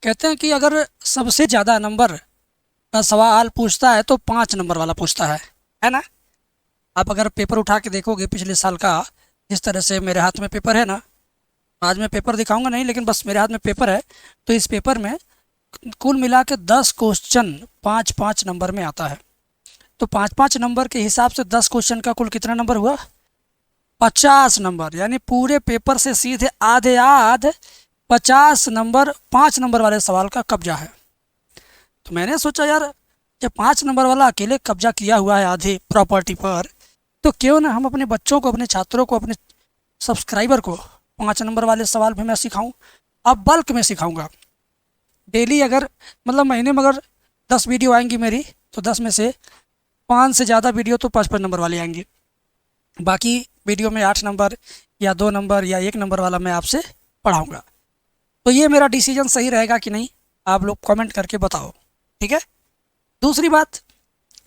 कहते हैं कि अगर सबसे ज़्यादा नंबर का सवाल पूछता है तो 5 नंबर वाला पूछता है ना। आप अगर पेपर उठा के देखोगे पिछले साल का, जिस तरह से मेरे हाथ में पेपर है ना, आज मैं पेपर दिखाऊंगा नहीं, लेकिन बस मेरे हाथ में पेपर है। तो इस पेपर में कुल मिला के 10 क्वेश्चन 5-5 नंबर में आता है। तो 5-5 नंबर के हिसाब से 10 क्वेश्चन का कुल कितना नंबर हुआ? 50 नंबर। यानी पूरे पेपर से सीधे आधे आध 50 नंबर 5 नंबर वाले सवाल का कब्जा है। तो मैंने सोचा यार, जब 5 नंबर वाला अकेले कब्जा किया हुआ है आधी प्रॉपर्टी पर, तो क्यों ना हम अपने बच्चों को, अपने छात्रों को, अपने सब्सक्राइबर को 5 नंबर वाले सवाल भी मैं सिखाऊं। अब बल्क में सिखाऊंगा। डेली अगर, मतलब महीने में अगर 10 वीडियो आएंगी मेरी, तो 10 में से 5 से ज़्यादा वीडियो तो 5-5 नंबर वाली आएंगी। बाकी वीडियो में 8 नंबर या 2 नंबर या 1 नंबर वाला मैं आपसे पढ़ाऊँगा। तो ये मेरा डिसीजन सही रहेगा कि नहीं, आप लोग कमेंट करके बताओ, ठीक है। दूसरी बात,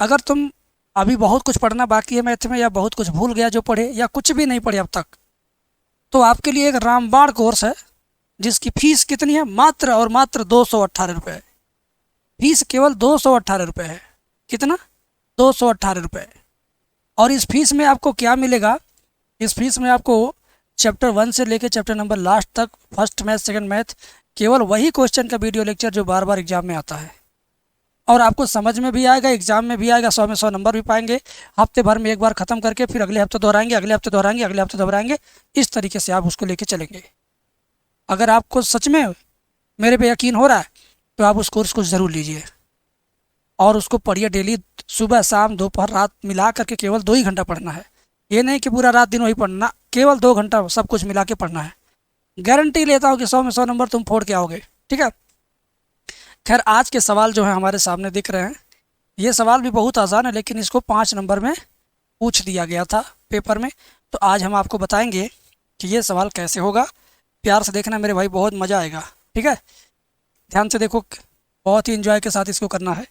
अगर तुम अभी बहुत कुछ पढ़ना बाकी है मैथ में, या बहुत कुछ भूल गया जो पढ़े, या कुछ भी नहीं पढ़े अब तक, तो आपके लिए एक रामबाण कोर्स है, जिसकी फीस कितनी है? मात्र और मात्र 218 रुपये। फीस केवल 218 रुपये है। कितना? 218 रुपये। और इस फीस में आपको क्या मिलेगा? इस फीस में आपको चैप्टर 1 से लेकर चैप्टर नंबर लास्ट तक, फर्स्ट मैथ, सेकंड मैथ, केवल वही क्वेश्चन का वीडियो लेक्चर जो बार बार एग्जाम में आता है, और आपको समझ में भी आएगा, एग्जाम में भी आएगा, 100 में 100 नंबर भी पाएंगे। हफ्ते भर में एक बार ख़त्म करके फिर अगले हफ्ते दोहराएंगे, अगले हफ्ते दोहराएंगे, अगले हफ्ते दोहराएंगे। इस तरीके से आप उसको लेके चलेंगे। अगर आपको सच में मेरे पे यकीन हो रहा है, तो आप उस कोर्स को ज़रूर लीजिए और उसको पढ़िए डेली। सुबह शाम दोपहर रात मिला करके केवल 2 ही घंटा पढ़ना है। ये नहीं कि पूरा रात दिन वही पढ़ना, केवल 2 घंटा सब कुछ मिला के पढ़ना है। गारंटी लेता हूँ कि 100 में 100 नंबर तुम फोड़ के आओगे, ठीक है। खैर, आज के सवाल जो है हमारे सामने दिख रहे हैं, ये सवाल भी बहुत आसान है, लेकिन इसको 5 नंबर में पूछ दिया गया था पेपर में। तो आज हम आपको बताएंगे कि ये सवाल कैसे होगा। प्यार से देखना मेरे भाई, बहुत मज़ा आएगा, ठीक है। ध्यान से देखो, बहुत ही इंजॉय के साथ इसको करना है,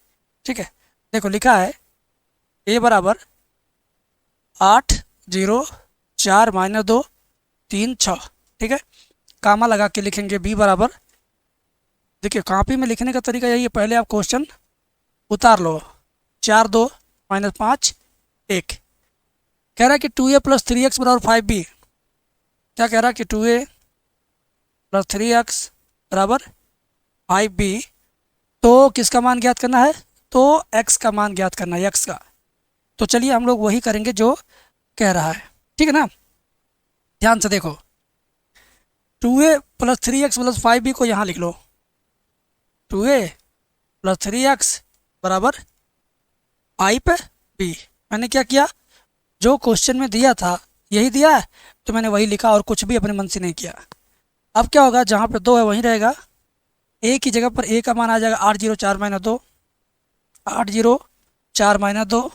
ठीक है। देखो लिखा है a बराबर 8, 0, 4, -2, 3, 6, ठीक है। कामा लगा के लिखेंगे b बराबर, देखिए कॉपी में लिखने का तरीका यही है, पहले आप क्वेश्चन उतार लो। 4, 2, -5, 1। कह रहा है कि 2a + 3x बराबर 5b। क्या कह रहा है कि 2a + 3x बराबर 5b। तो किसका मान ज्ञात करना है? तो x का मान ज्ञात करना है, x का। तो चलिए हम लोग वही करेंगे जो कह रहा है, ठीक है ना। ध्यान से देखो, 2a + 3x + 5b को यहाँ लिख लो। 2a + 3x बराबर 5b। मैंने क्या किया, जो क्वेश्चन में दिया था यही दिया है, तो मैंने वही लिखा और कुछ भी अपने मन से नहीं किया। अब क्या होगा, जहाँ पे 2 है वहीं रहेगा। a की जगह पर a का मान आ जाएगा 8, 0, 4, -2, 8, 0, 4, -2,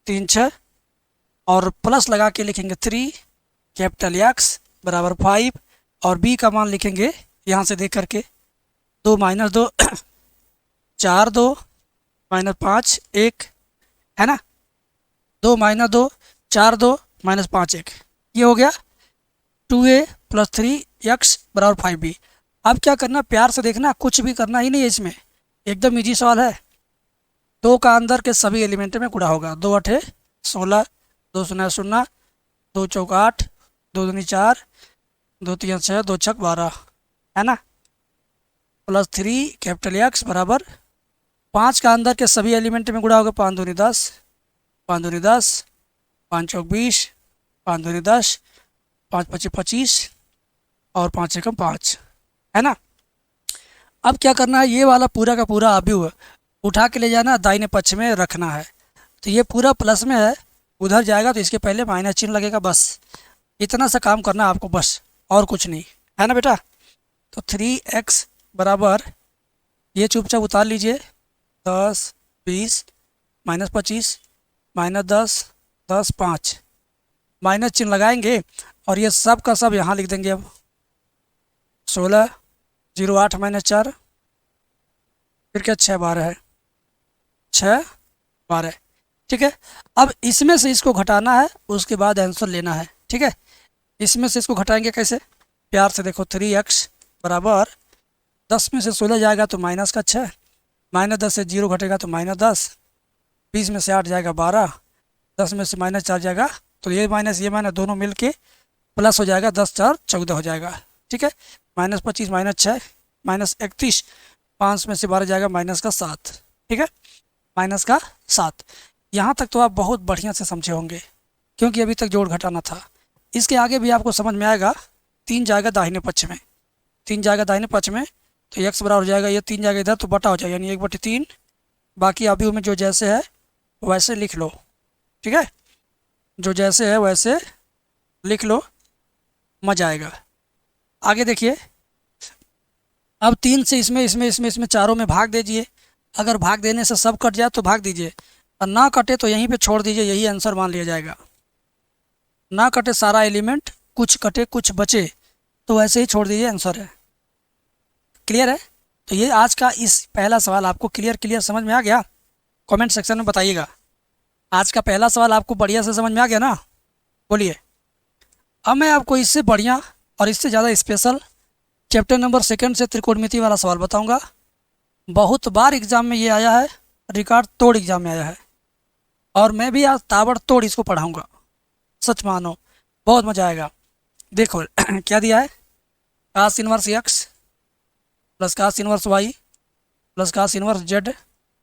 3, 6, और प्लस लगा के लिखेंगे 3, कैपिटल X बराबर 5, और b का मान लिखेंगे यहाँ से देख करके 2, -2, 4, 2, -5, 1, है ना। 2, -2, 4, 2, -5, 1, ये हो गया 2a + 3x बराबर 5b। अब क्या करना, प्यार से देखना, कुछ भी करना ही नहीं है इसमें, एकदम इजी सवाल है। 2 का अंदर के सभी एलिमेंट में गुणा होगा। 2 8 16, 2 0 0, 2 4 8, 2 2 4, 2 3 6, 2 6 12, है ना। +3 कैपिटल X बराबर 5 का अंदर के सभी एलिमेंट में गुणा होगा। 5 दूनी 10, 5 दूनी 10, 5 चौक 20, 5 दूनी 10, 5 पच्चीस 25, और 5 एकम 5, है ना। अब क्या करना है, ये वाला पूरा का पूरा अभी उठा के ले जाना, दाहिने पक्ष में रखना है। तो ये पूरा प्लस में है, उधर जाएगा तो इसके पहले माइनस चिन्ह लगेगा, बस इतना सा काम करना है आपको, बस और कुछ नहीं, है ना बेटा। तो 3x बराबर, ये चुपचाप उतार लीजिए, 10, 20, -25, -10, 10, 5, माइनस चिन्ह लगाएंगे, और ये सब का सब यहाँ लिख देंगे। अब 16, 0, 8, -4, फिर क्या 6 12 है, 6 12, ठीक है। अब इसमें से इसको घटाना है, उसके बाद आंसर लेना है, ठीक है। इसमें से इसको घटाएंगे कैसे, प्यार से देखो। 3x बराबर 10 में से 16 जाएगा तो माइनस का 6, -10 से 0 घटेगा तो -10, 20 में से 8 जाएगा 12, 10 में से -4 जाएगा तो ये माइनस दोनों मिल के प्लस हो जाएगा, 10 4 14 हो जाएगा। ठीक है, -25 -6 -31, 5 में से 12 जाएगा -7। ठीक है, -7। यहाँ तक तो आप बहुत बढ़िया से समझे होंगे क्योंकि अभी तक जोड़ घटाना था। इसके आगे भी आपको समझ में आएगा। 3 जाएगा दाहिने पक्ष में, 3 जाएगा दाहिने पक्ष में तो x बराबर हो जाएगा, ये 3 जाएगा इधर तो बटा हो जाएगा, यानी 1/3। बाकी अभी में जो जैसे है वैसे लिख लो। ठीक है, जो जैसे है वैसे लिख लो, मजा आएगा। आगे देखिए, अब 3 से इसमें चारों में भाग दीजिए। अगर भाग देने से सब कट जाए तो भाग दीजिए, और ना कटे तो यहीं पे छोड़ दीजिए, यही आंसर मान लिया जाएगा। ना कटे सारा एलिमेंट, कुछ कटे कुछ बचे तो वैसे ही छोड़ दीजिए, आंसर है। क्लियर है? तो ये आज का इस पहला सवाल आपको क्लियर समझ में आ गया? कमेंट सेक्शन में बताइएगा। आज का पहला सवाल आपको बढ़िया से समझ में आ गया ना? बोलिए। अब मैं आपको इससे बढ़िया और इससे ज़्यादा स्पेशल चैप्टर नंबर 2 से त्रिकोणमिति वाला सवाल बताऊंगा। बहुत बार एग्ज़ाम में ये आया है, रिकॉर्ड तोड़ एग्ज़ाम में आया है, और मैं भी आज ताबड़तोड़ इसको पढ़ाऊंगा। सच मानो, बहुत मज़ा आएगा। देखो क्या दिया है, cos inverse x plus cos inverse y plus cos inverse z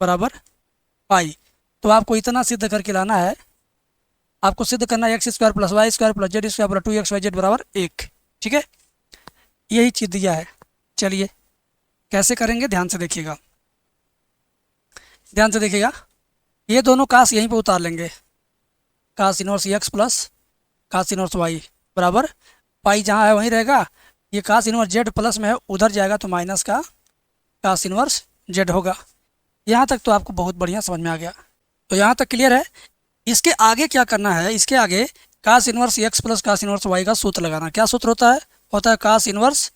बराबर पाई। तो आपको इतना सिद्ध करके लाना है, आपको सिद्ध करना है x² plus y² plus z² plus 2xyz बराबर 1। ठीक है, यही चीज़ दिया है। चलिए कैसे करेंगे, ध्यान से देखिएगा, ध्यान से देखिएगा। ये दोनों कास यहीं पे उतार लेंगे, cos inverse x plus cos inverse y बराबर पाई, जहाँ है वहीं रहेगा। ये cos इनवर्स z प्लस में है, उधर जाएगा तो माइनस का cos इनवर्स z होगा। यहाँ तक तो आपको बहुत बढ़िया समझ में आ गया। तो यहाँ तक क्लियर है। इसके आगे क्या करना है, इसके आगे cos inverse x plus cos inverse y का सूत्र लगाना। क्या सूत्र होता है? cos inverse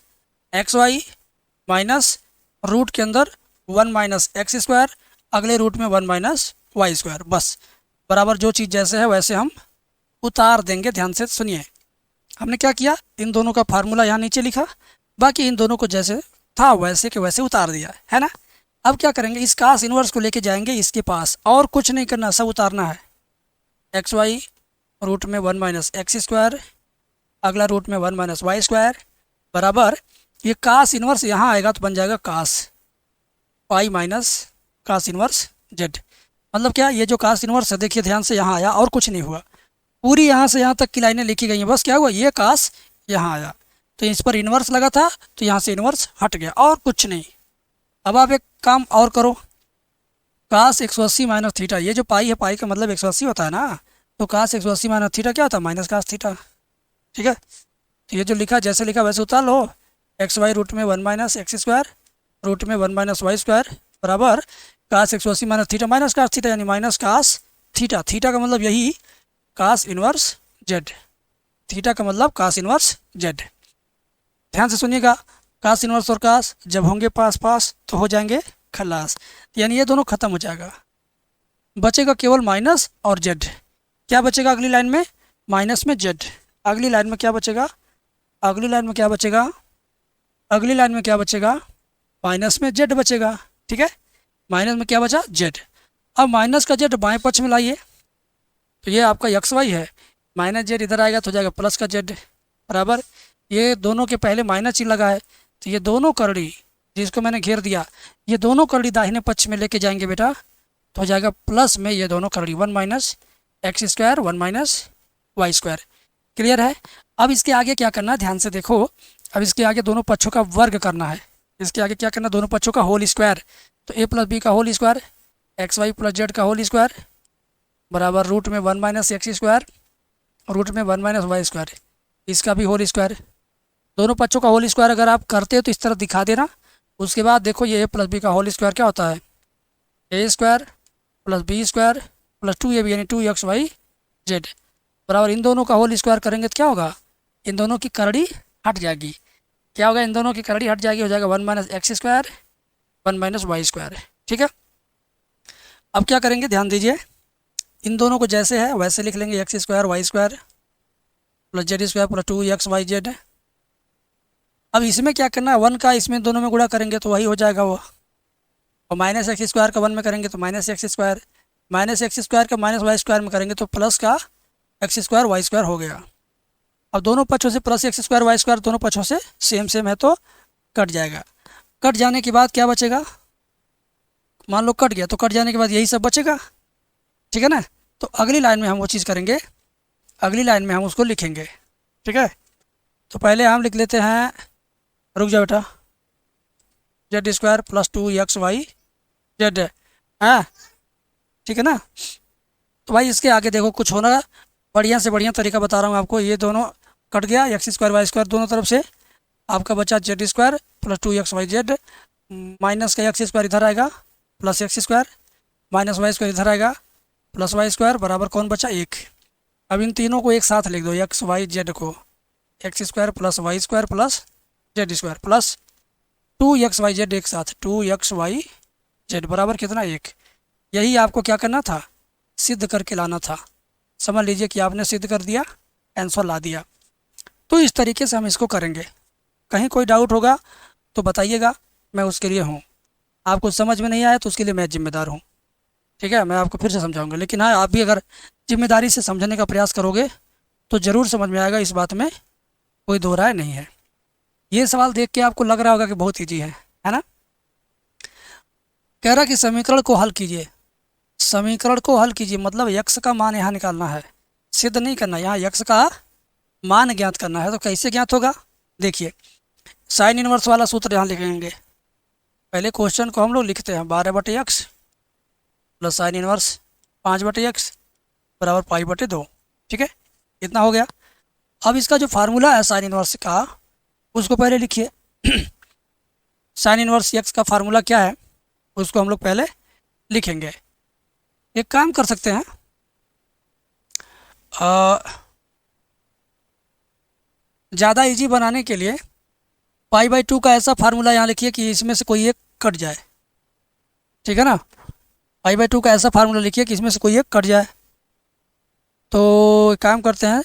xy minus root के अंदर 1 माइनस x², अगले रूट में 1 माइनस y²। बस बराबर जो चीज़ जैसे है वैसे हम उतार देंगे। ध्यान से सुनिए, हमने क्या किया, इन दोनों का फार्मूला यहाँ नीचे लिखा, बाकी इन दोनों को जैसे था वैसे के वैसे उतार दिया है ना। अब क्या करेंगे, इस cos इनवर्स को लेके जाएंगे इसके पास, और कुछ नहीं करना, सब उतारना है। xy रूट में 1 माइनस x², अगला रूट में 1 माइनस y² बराबर ये cos इनवर्स यहाँ आएगा तो बन जाएगा cos pi minus cos inverse z। मतलब क्या, ये जो cos इनवर्स है देखिए ध्यान से, यहाँ आया और कुछ नहीं हुआ, पूरी यहाँ से यहाँ तक की लाइनें लिखी गई हैं। बस क्या हुआ, ये cos यहाँ आया तो इस पर इन्वर्स लगा था तो यहाँ से इन्वर्स हट गया, और कुछ नहीं। अब आप एक काम और करो, cos 180 माइनस थीटा, ये जो पाई है, पाई का मतलब 180 होता है ना, तो cos 180 माइनस थीटा क्या होता है, माइनस cos थीटा। ठीक है, तो ये जो लिखा जैसे लिखा वैसे उतार लो। xy रूट में 1 माइनस x² रूट में 1 माइनस y² बराबर cos 180 minus theta minus cos theta, यानी माइनस cos थीटा। थीटा का मतलब यही cos इनवर्स z, थीटा का मतलब cos इनवर्स z। ध्यान से सुनिएगा, cos इनवर्स और cos जब होंगे पास पास तो हो जाएंगे खलास, यानी ये दोनों खत्म हो जाएगा, बचेगा केवल माइनस और z। क्या बचेगा अगली लाइन में, माइनस में z। अगली लाइन में क्या बचेगा, अगली लाइन में क्या बचेगा, अगली लाइन में क्या बचेगा, माइनस में z बचेगा। ठीक है, माइनस में क्या बचा, z। अब माइनस का z बाएं पक्ष में लाइए, तो ये आपका xy है, माइनस z इधर आएगा तो हो जाएगा प्लस का z बराबर, ये दोनों के पहले माइनस ही लगा है तो ये दोनों करड़ी जिसको मैंने घेर दिया, ये दोनों करड़ी दाहिने पक्ष में लेके जाएंगे बेटा, तो हो जाएगा प्लस में ये दोनों करड़ी 1 minus x² 1 minus y²। Clear है? अब इसके आगे क्या करना है, ध्यान से देखो। अब इसके आगे दोनों पक्षों का वर्ग करना है। इसके आगे क्या करना, दोनों पक्षों का होल स्क्वायर, तो a प्लस बी का whole square, xy plus z का होल स्क्वायर बराबर रूट में 1 माइनस x² रूट में 1 माइनस y², इसका भी होल स्क्वायर। दोनों पक्षों का होल स्क्वायर अगर आप करते हो तो इस तरह दिखा देना। उसके बाद देखो ये a प्लस बी का होल स्क्वायर क्या होता है, a² plus b² plus 2ab यानी 2xyz बराबर, इन दोनों का होल स्क्वायर करेंगे तो क्या होगा, इन दोनों की करड़ी हट जाएगी। क्या होगा, इन दोनों की करड़ी हट जाएगी, हो जाएगा 1 माइनस x² 1 माइनस y²। ठीक है, अब क्या करेंगे, ध्यान दीजिए, इन दोनों को जैसे है वैसे लिख लेंगे, x² y² plus z² plus 2xyz अब इसमें क्या करना है, 1 का इसमें दोनों में गुणा करेंगे तो वही हो जाएगा वो, और माइनस एक्स स्क्वायर का 1 में करेंगे तो minus x square, minus x square का माइनस वाई स्क्वायर में करेंगे तो प्लस का एक्स स्क्वायर वाई स्क्वायर हो गया। अब दोनों पक्षों से plus X square Y square दोनों पक्षों से सेम सेम है तो कट जाएगा। कट जाने के बाद क्या बचेगा, मान लो कट गया तो कट जाने के बाद यही सब बचेगा, ठीक है ना। तो अगली लाइन में हम वो चीज़ करेंगे, अगली लाइन में हम उसको लिखेंगे, ठीक है। तो पहले हम लिख लेते हैं, रुक जाओ बेटा, Z square plus 2xy Z है, ठीक है ना। तो भाई इसके आगे देखो कुछ होना, बढ़िया से बढ़िया तरीका बता रहा हूँ आपको। ये दोनों कट गया, एक्स स्क्वायर वाई स्क्वायर दोनों तरफ से, आपका बचा Z square plus 2xy Z, minus का एक्स स्क्वायर इधर आएगा plus X square, minus Y square इधर आएगा प्लस वाई स्क्वायर, बराबर कौन बचा, 1। अब इन तीनों को एक साथ लिख दो, एक्स वाई जेड को, X square plus Y square plus Z square plus 2xy Z एक साथ, 2xy जेड बराबर कितना, 1। यही आपको क्या करना था, सिद्ध करके लाना था। समझ लीजिए कि आपने सिद्ध कर दिया, आंसर ला दिया। तो इस तरीके से हम इसको करेंगे। कहीं कोई डाउट होगा तो बताइएगा, मैं उसके लिए हूँ। आपको समझ में नहीं आया तो उसके लिए मैं जिम्मेदार हूँ, ठीक है। मैं आपको फिर से समझाऊंगा, लेकिन हाँ आप भी अगर जिम्मेदारी से समझने का प्रयास करोगे तो ज़रूर समझ में आएगा, इस बात में कोई दो राय नहीं है। ये सवाल देख के आपको लग रहा होगा कि बहुत ईजी है ना। कह रहा कि समीकरण को हल कीजिए, समीकरण को हल कीजिए मतलब यक्स का मान यहाँ निकालना है, सिद्ध नहीं करना, यहाँ यक्स का मान ज्ञात करना है। तो कैसे ज्ञात होगा, देखिए साइन इनवर्स वाला सूत्र यहाँ लिखेंगे। पहले क्वेश्चन को हम लोग लिखते हैं 12/x plus sign inverse 5/x बराबर π/2, ठीक है, इतना हो गया। अब इसका जो फार्मूला है साइन इनवर्स का, उसको पहले लिखिए। साइन इनवर्स x का फार्मूला क्या है उसको हम लोग पहले लिखेंगे। एक काम कर सकते हैं, ज़्यादा इजी बनाने के लिए π/2 का ऐसा फार्मूला यहाँ लिखिए कि इसमें से कोई एक कट जाए, ठीक है ना। π/2 का ऐसा फार्मूला लिखिए कि इसमें से कोई एक कट जाए। तो एक काम करते हैं,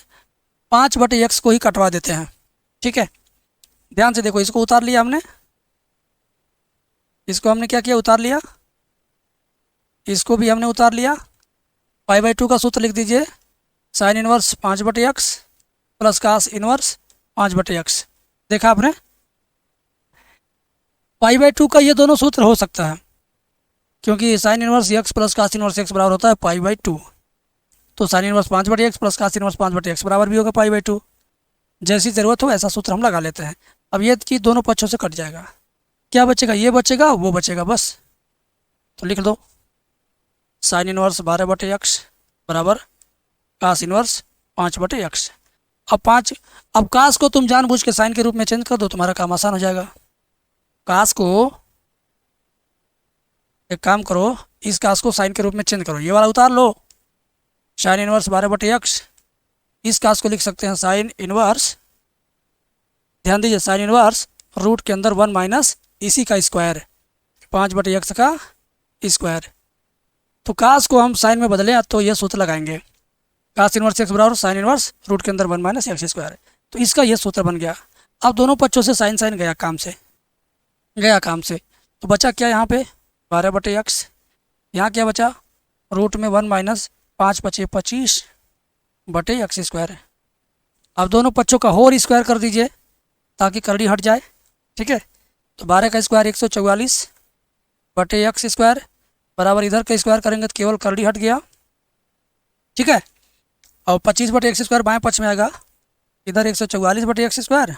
5/x को ही कटवा देते हैं, ठीक है। ध्यान से देखो, इसको उतार लिया हमने, इसको हमने क्या किया, उतार लिया, इसको भी हमने उतार लिया। π/2 का सूत्र लिख दीजिए, sine inverse 5/x plus cos inverse 5/x। देखा आपने, π/2 का ये दोनों सूत्र हो सकता है, क्योंकि sine inverse x plus cos inverse x बराबर होता है π/2। तो sine inverse 5/x plus cos inverse 5/x बराबर भी होगा π/2। जैसी ज़रूरत हो ऐसा सूत्र हम लगा लेते हैं। अब ये चीज़ दोनों पक्षों से कट जाएगा, क्या बचेगा, ये बचेगा वो बचेगा बस। तो लिख दो साइन इनवर्स 12/x बराबर कास इनवर्स 5/x। अब कास को तुम जानबूझ के साइन के रूप में चेंज कर दो, तुम्हारा काम आसान हो जाएगा। कास को एक काम करो, इस कास को साइन के रूप में चेंज करो, ये वाला उतार लो, साइन इनवर्स 12/x। इस कास को लिख सकते हैं साइन इनवर्स, ध्यान दीजिए, साइन इनवर्स रूट के अंदर 1 माइनस इसी का स्क्वायर, 5/x का स्क्वायर। तो कास को हम साइन में बदलें तो ये सूत्र लगाएंगे, कास इनवर्स x बराबर साइन इनवर्स रूट के अंदर 1 माइनस एक्स स्क्वायर। तो इसका ये सूत्र बन गया। अब दोनों पक्षों से साइन साइन गया काम से, गया काम से। तो बचा क्या यहाँ पे 12/x, यहाँ क्या बचा, रूट में 1 माइनस 5×5=25/x स्क्वायर। अब दोनों पक्षों का होल स्क्वायर कर दीजिए ताकि करड़ी हट जाए, ठीक है। तो 12 का स्क्वायर 144/x स्क्वायर बराबर, इधर का स्क्वायर करेंगे तो केवल करड़ी हट गया, ठीक है। और 25/x स्क्वायर बाएँ पक्ष में आएगा, इधर 144/x स्क्वायर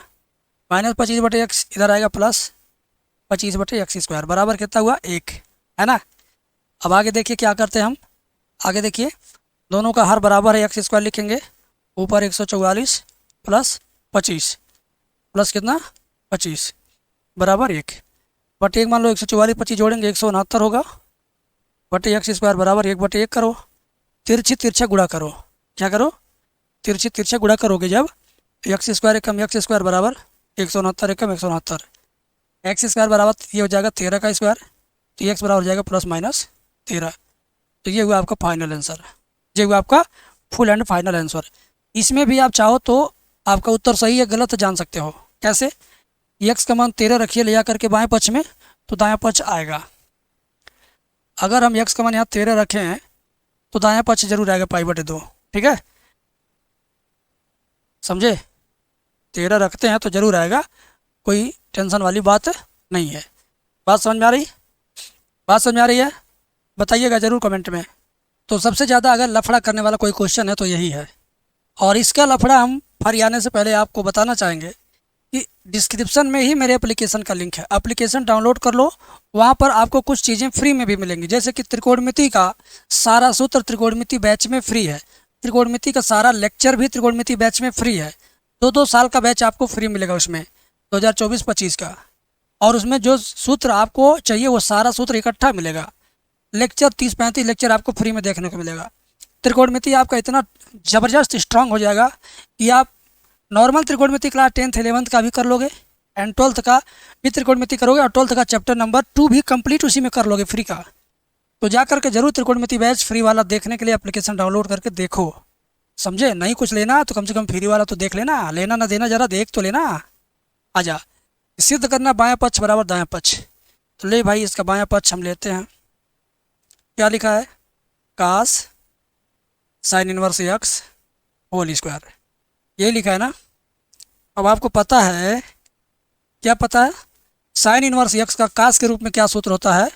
माइनस 25/x इधर आएगा प्लस 25/x स्क्वायर बराबर कितना हुआ 1, है ना। अब आगे देखिए क्या करते हैं हम, आगे देखिए दोनों का हर बराबर है, x स्क्वायर लिखेंगे, ऊपर 144 प्लस 25 प्लस कितना 25 बराबर 1/1। मान लो 144 25 जोड़ेंगे 169 होगा, बटे x स्क्वायर बराबर 1/1 करो, तिरछी तिरछा गुणा करो, क्या करो, तिरछी तिरछा गुणा करोगे जब x स्क्वायर एकम x स्क्वायर बराबर 169 एकम 169, एक्स स्क्वायर बराबर ये हो जाएगा 13 का स्क्वायर, तो x बराबर हो जाएगा प्लस माइनस 13। तो ये हुआ आपका फाइनल आंसर, ये हुआ आपका फुल एंड फाइनल आंसर। इसमें भी आप चाहो तो आपका उत्तर सही या गलत जान सकते हो, कैसे, एक्स का मान 13 रखिए ले जा करके बाएं पक्ष में, तो दायां पक्ष आएगा। अगर हम एक्स का मान यहाँ 13 रखें हैं तो दायां पक्ष जरूर आएगा पाई/2। ठीक है, समझे? 13 रखते हैं तो जरूर आएगा, कोई टेंशन वाली बात नहीं है। बात समझ में आ रही? बात समझ में आ रही है? बताइएगा ज़रूर कमेंट में। तो सबसे ज़्यादा अगर लफड़ा करने वाला कोई क्वेश्चन है तो यही है, और इसका लफड़ा हम फरियाने से पहले आपको बताना चाहेंगे कि डिस्क्रिप्शन में ही मेरे एप्लीकेशन का लिंक है, एप्लीकेशन डाउनलोड कर लो। वहाँ पर आपको कुछ चीज़ें फ्री में भी मिलेंगी, जैसे कि त्रिकोणमिति का सारा सूत्र त्रिकोणमिति बैच में फ्री है, त्रिकोणमिति का सारा लेक्चर भी त्रिकोणमिति बैच में फ्री है। 2-2 साल का बैच आपको फ्री मिलेगा उसमें 2024-25 का, और उसमें जो सूत्र आपको चाहिए वो सारा सूत्र इकट्ठा मिलेगा। लेक्चर 30-35 लेक्चर आपको फ्री में देखने को मिलेगा। त्रिकोणमिति आपका इतना ज़बरदस्त स्ट्रांग हो जाएगा कि आप नॉर्मल त्रिकोणमिति क्लास 10th 11th का भी कर लोगे, एंड 12th का भी त्रिकोणमिति करोगे, और 12th का चैप्टर नंबर 2 भी कंप्लीट उसी में कर लोगे फ्री का। तो जा करके जरूर त्रिकोणमिति बैच फ्री वाला देखने के लिए एप्लीकेशन डाउनलोड करके देखो, समझे? नहीं कुछ लेना तो कम से कम फ्री वाला तो देख लेना, लेना ना देना जरा देख तो लेना। आजा, सिद्ध करना बायां पक्ष बराबर दायां पक्ष। तो ले भाई, इसका बायां पक्ष हम लेते हैं। क्या लिखा है? Cos sin inverse x whole square, ये लिखा है ना। अब आपको पता है, क्या पता है? साइन इनवर्स एक्स का कास के रूप में क्या सूत्र होता है?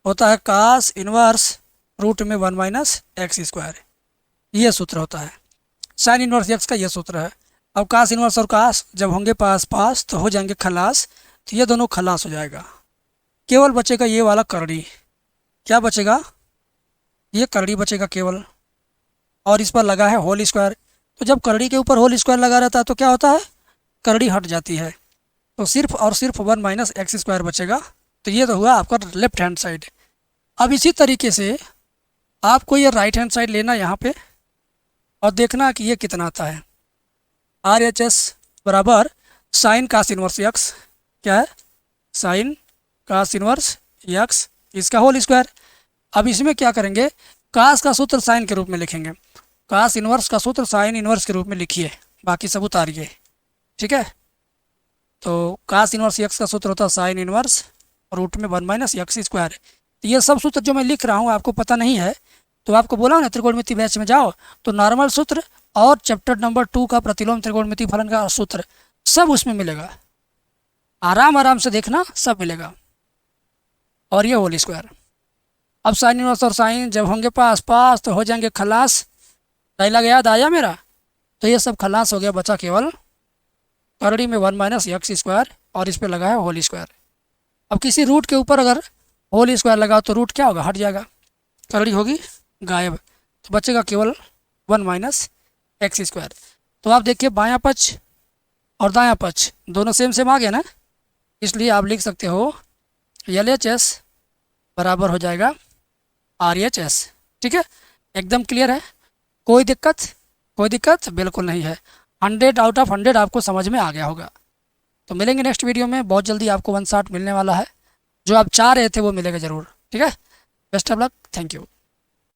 होता है कास इनवर्स रूट में 1 - एक्स स्क्वायर, ये सूत्र होता है। साइन इनवर्स एक्स का ये सूत्र है। अब कास इनवर्स और कास जब होंगे पास पास तो हो जाएंगे खलास, तो ये दोनों खलास हो जाएगा। केवल बचेगा ये वाला करड़ी। क्या बचेगा? ये करड़ी बचेगा केवल, और इस पर लगा है होल स्क्वायर। तो जब करड़ी के ऊपर होल स्क्वायर लगा रहता है तो क्या होता है? करड़ी हट जाती है, तो सिर्फ और सिर्फ 1 - एक्स स्क्वायर बचेगा। तो ये तो हुआ आपका लेफ्ट हैंड साइड। अब इसी तरीके से आपको ये राइट हैंड साइड लेना यहाँ पे, और देखना कि ये कितना आता है। RHS बराबर साइन कास इनवर्स एक्स, क्या है? साइन कास इनवर्स एक्स, इसका होल स्क्वायर। अब इसमें क्या करेंगे? कास का सूत्र साइन के रूप में लिखेंगे, कास इनवर्स का सूत्र साइन इनवर्स के रूप में लिखिए, बाकी सब उतारिए। ठीक है, तो कास इनवर्स एक्स का सूत्र होता है साइन इनवर्स रूट में 1 - एक्स स्क्वायर। तो ये सब सूत्र जो मैं लिख रहा हूँ आपको पता नहीं है, तो आपको बोला ना त्रिकोणमिति बैच में जाओ तो नॉर्मल सूत्र और चैप्टर नंबर 2 का प्रतिलोम त्रिकोणमिति फलन का सूत्र सब उसमें मिलेगा। आराम आराम से देखना, सब मिलेगा। और ये होल स्क्वायर। अब साइन इनवर्स और साइन जब होंगे पास पास तो हो जाएंगे खलास। डायलॉग याद आया मेरा? तो ये सब खलास हो गया, बचा केवल करड़ी में 1 - एक्स स्क्वायर, और इस पर लगा है होल स्क्वायर। अब किसी रूट के ऊपर अगर होल स्क्वायर लगा तो रूट क्या होगा? हट जाएगा, करड़ी होगी गायब, तो बचेगा केवल 1 - एक्स स्क्वायर। तो आप देखिए बायां पक्ष और दायां पक्ष दोनों सेम सेम आ गया ना, इसलिए आप लिख सकते हो LHS बराबर हो जाएगा RHS। ठीक है, एकदम क्लियर है? कोई दिक्कत? कोई दिक्कत बिल्कुल नहीं है। 100 आउट ऑफ 100 आपको समझ में आ गया होगा। तो मिलेंगे नेक्स्ट वीडियो में, बहुत जल्दी आपको 1 शॉट मिलने वाला है, जो आप चाह रहे थे वो मिलेगा ज़रूर। ठीक है, best of luck, thank you.